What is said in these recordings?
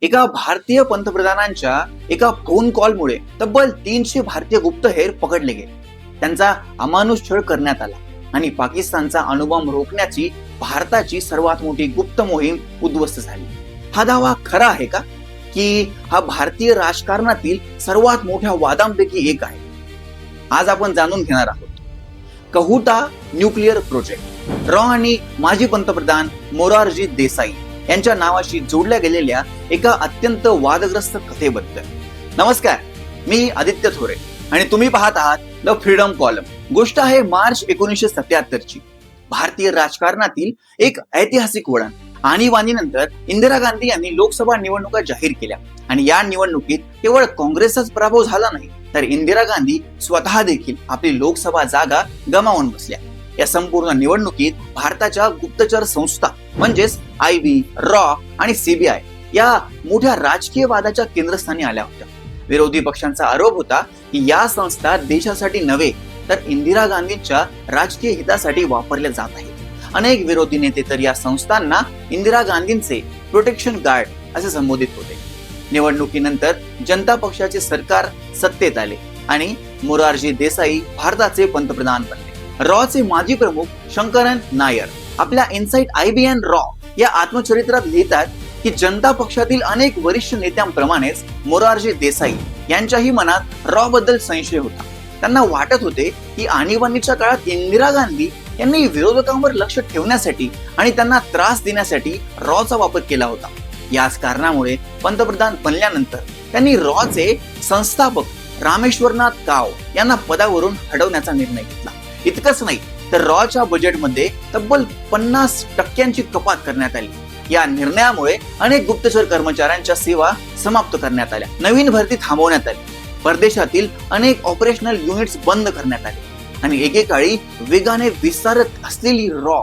एका भारतीय पंतप्रधानांच्या एका फोन कॉलमुळे तब्बल 300 भारतीय गुप्तहेर पकडले गेले. त्यांचा अमानुष छळ करण्यात आला आणि पाकिस्तानचा अणुबॉम्ब रोखण्याची भारताची सर्वात मोठी गुप्त मोहीम उद्ध्वस्त झाली. हा दावा खरा आहे का, की हा भारतीय राजकारणातील सर्वात मोठ्या वादांपैकी एक आहे? आज आपण जाणून घेणार आहोत. कहूटा न्यूक्लिअर प्रोजेक्ट, रॉ आणि माजी पंतप्रधान मोरारजी देसाई यांच्या नावाशी जोडल्या गेलेल्या एका अत्यंत वादग्रस्त कथेबद्दल. नमस्कार, मी आदित्य थोरे आणि तुम्ही पाहत आहात द फ्रीडम कॉलम. गोष्ट आहे मार्च 1977 ची. भारतीय राजकारणातील एक ऐतिहासिक वळण. आणीबाणीनंतर इंदिरा गांधी यांनी लोकसभा निवडणुका जाहीर केल्या आणि या निवडणुकीत केवळ काँग्रेसचाच पराभव झाला नाही, तर इंदिरा गांधी स्वतः देखील आपली लोकसभा जागा गमावून बसल्या. या संपूर्ण निवडणुकीत भारताच्या गुप्तचर संस्था म्हणजेच IB, रॉ आणि CBI या मोठ्या राजकीय वादाच्या केंद्रस्थानी आल्या होत्या. विरोधी पक्षांचा आरोप होता की या संस्था देशासाठी नव्हे तर इंदिरा गांधींच्या राजकीय हितासाठी वापरल्या जात आहेत. अनेक विरोधी नेते तर या संस्थांना इंदिरा गांधींचे प्रोटेक्शन गार्ड असे संबोधित होते. निवडणुकीनंतर जनता पक्षाचे सरकार सत्तेत आले आणि मोरारजी देसाई भारताचे पंतप्रधान बनले. रॉचे माजी प्रमुख शंकरन नायर आपल्या इनसाइट IB अँड रॉ या आत्मचरित्रात लिहितात की जनता पक्षातील अनेक वरिष्ठ नेत्यांप्रमाणेच मोरारजी देसाई यांच्याही मनात रॉ बद्दल संशय होता. त्यांना वाटत होते की आणीबाणीच्या काळात इंदिरा गांधी यांनी विरोधकांवर लक्ष ठेवण्यासाठी आणि त्यांना त्रास देण्यासाठी रॉचा वापर केला होता. याच कारणामुळे पंतप्रधान बनल्यानंतर त्यांनी रॉचे संस्थापक रामेश्वरनाथ काव यांना पदावरून हटवण्याचा निर्णय घेतला. इतकंच नाही तर रॉच्या बजेटमध्ये तब्बल 50% कपात करण्यात आली. या निर्णयामुळे अनेक गुप्तचर कर्मचाऱ्यांच्या सेवा समाप्त करण्यात आल्या, नवीन भरती थांबवण्यात आली, परदेशातील अनेक ऑपरेशनल युनिट्स बंद करण्यात आले आणि एकेकाळी वेगाने विस्तारत असलेली रॉ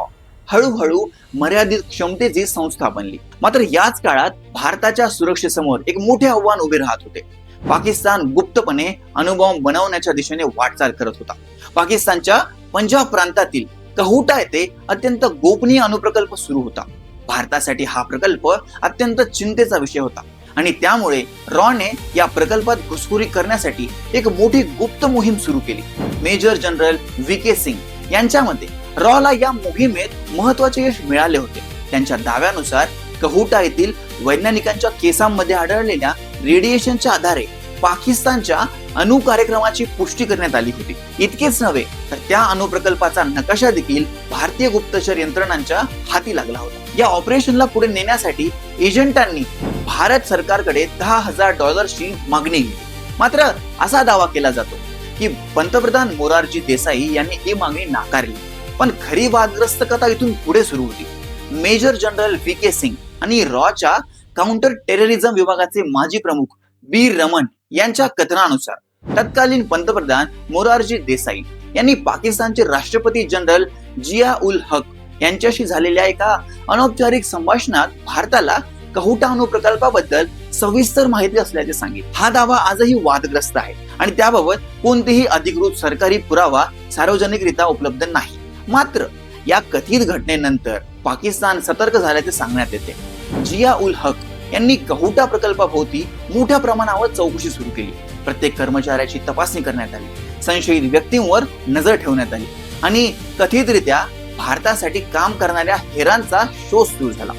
हळूहळू मर्यादित क्षमतेची संस्था बनली. मात्र याच काळात भारताच्या सुरक्षेसमोर एक मोठे आव्हान उभे राहत होते. पाकिस्तान गुप्तपणे अणुबॉम्ब बनवण्याच्या दिशेने वाटचाल करत होता. पाकिस्तानच्या पंजाब प्रांतातील कहूटा येथे अत्यंत गोपनीय अणुप्रकल्प सुरू होता. भारतासाठी हा प्रकल्प अत्यंत चिंतेचा विषय होता आणि त्यामुळे रॉने या प्रकल्पात घुसखोरी करण्यासाठी एक मोठी गुप्त मोहीम सुरू केली. मेजर जनरल VK सिंग यांच्या मते रॉला या मोहिमेत महत्वाचे यश मिळाले होते. त्यांच्या दाव्यानुसार कहूटा येथील वैज्ञानिकांच्या केसांमध्ये आढळलेल्या रेडिएशनच्या आधारे पाकिस्तानच्या अणु कार्यक्रमाची पुष्टी करण्यात आली होती. इतकेच नव्हे तर त्या अणु प्रकल्पाचा नकाशा देखील भारतीय गुप्तचर यंत्रणांच्या हाती लागला होता. या ऑपरेशनला पुढे नेण्यासाठी एजंटांनी भारत सरकारकडे $10,000 मागणी केली. मात्र असा दावा केला जातो की पंतप्रधान मोरारजी देसाई यांनी ही मागणी नाकारली. पण खरी वादग्रस्त कथा इथून पुढे सुरू होती. मेजर जनरल VK सिंग आणि रॉच्या काउंटर टेररिझम विभागाचे माजी प्रमुख B रमन यांच्या कथनानुसार तत्कालीन पंतप्रधान मोरारजी देसाई यांनी पाकिस्तानचे राष्ट्रपती जनरल जिया उल हक यांच्याशी झालेल्या एका अनौपचारिक संभाषणात भारताला कहूटा अणु प्रकल्पाबद्दल सविस्तर माहिती असल्याचे सांगितले. हा दावा आजही वादग्रस्त आहे आणि त्याबाबत कोणतेही अधिकृत सरकारी पुरावा सार्वजनिकरित्या उपलब्ध नाही. मात्र या कथित घटनेनंतर पाकिस्तान सतर्क झाल्याचे सांगण्यात येते. जिया उल हक यांनी कहूटा प्रकल्पाभोवती मोठ्या प्रमाणावर चौकशी सुरू केली. प्रत्येक कर्मचाऱ्याची तपासणी करण्यात आली, संशयित व्यक्तींवर नजर ठेवण्यात आली आणि कथितरित्या भारतासाठी काम करणाऱ्या हेरांचा शोध सुरू झाला.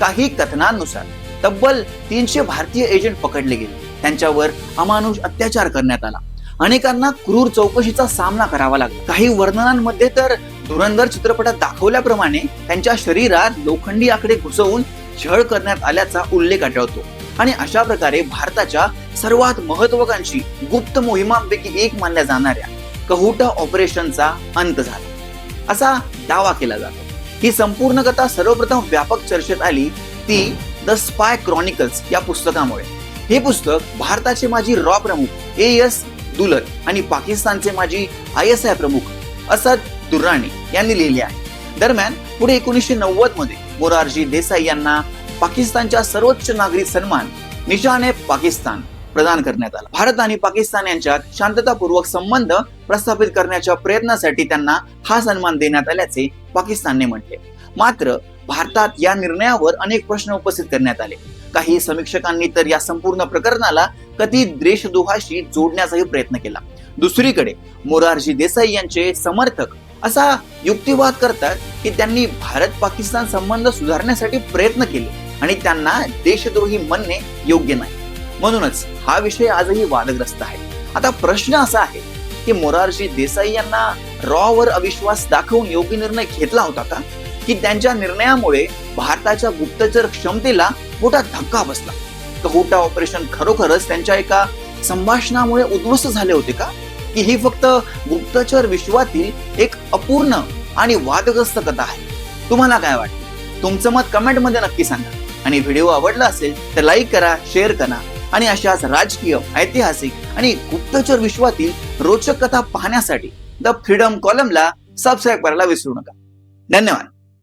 काही कथनांनुसार तब्बल 300 भारतीय एजंट पकडले गेले. त्यांच्यावर अमानुष अत्याचार करण्यात आला. अनेकांना क्रूर चौकशीचा सामना करावा लागला. काही वर्णनांमध्ये तर धुरंधर चित्रपटात दाखवल्याप्रमाणे त्यांच्या शरीरात लोखंडी आकडे घुसवून छळ करण्यात आल्याचा उल्लेख आढळतो आणि अशा प्रकारे भारताच्या सर्वात महत्त्वाकांक्षी गुप्त मोहिमांपैकी एक मानल्या जाणाऱ्या कहूटा ऑपरेशनचा अंत झाला असा दावा केला जातो. ही संपूर्ण कथा सर्वप्रथम व्यापक चर्चेत आली ती द स्पाय क्रॉनिकल्स या पुस्तकामुळे. हे पुस्तक भारताचे माजी रॉ प्रमुख AS दुलर आणि पाकिस्तानचे माजी ISI प्रमुख असद दुर्राणी यांनी लिहिले आहे. दरम्यान पुढे 1990 मध्ये मोरारजी देसाई यांना पाकिस्तानच्या सर्वोच्च नागरी सन्मान निशान पाकिस्तान प्रदान करण्यात आला. भारत आणि पाकिस्तान यांच्यात शांततापूर्वक संबंध प्रस्थापित करण्याच्या प्रयत्नासाठी त्यांना हा सन्मान देण्यात आल्याचे पाकिस्तानने म्हटले. मात्र भारतात या निर्णयावर अनेक प्रश्न उपस्थित करण्यात आले. काही समीक्षकांनी तर या संपूर्ण प्रकरणाला कथित देशद्रोहाशी जोडण्याचाही प्रयत्न केला. दुसरीकडे मोरारजी देसाई यांचे समर्थक असा युक्तिवाद करतात की त्यांनी भारत पाकिस्तान संबंध सुधारण्यासाठी प्रयत्न केले आणि त्यांना देशद्रोही म्हणणे योग्य नाही. म्हणूनच हा विषय आजही वादग्रस्त आहे. आता प्रश्न असा आहे की मोरारजी देसाई यांना रॉवर अविश्वास दाखवून योग्य निर्णय घेतला होता का, की त्यांच्या निर्णयामुळे भारताच्या गुप्तचर क्षमतेला मोठा धक्का बसला? कहोटा ऑपरेशन खरोखरच त्यांच्या एका संभाषणामुळे उद्ध्वस्त झाले होते का, की ही फक्त गुप्तचर विश्वातील एक अपूर्ण आणि वादग्रस्त कथा आहे? तुम्हाला काय वाटतं? तुमचं मत कमेंट मध्ये नक्की सांगा. आणि व्हिडिओ आवडला असेल तर लाईक करा, शेअर करा आणि अशाच राजकीय, ऐतिहासिक आणि गुप्तचर विश्वातील रोचक कथा पाहण्यासाठी द फ्रीडम कॉलमला सबस्क्राईब करायला विसरू नका. धन्यवाद.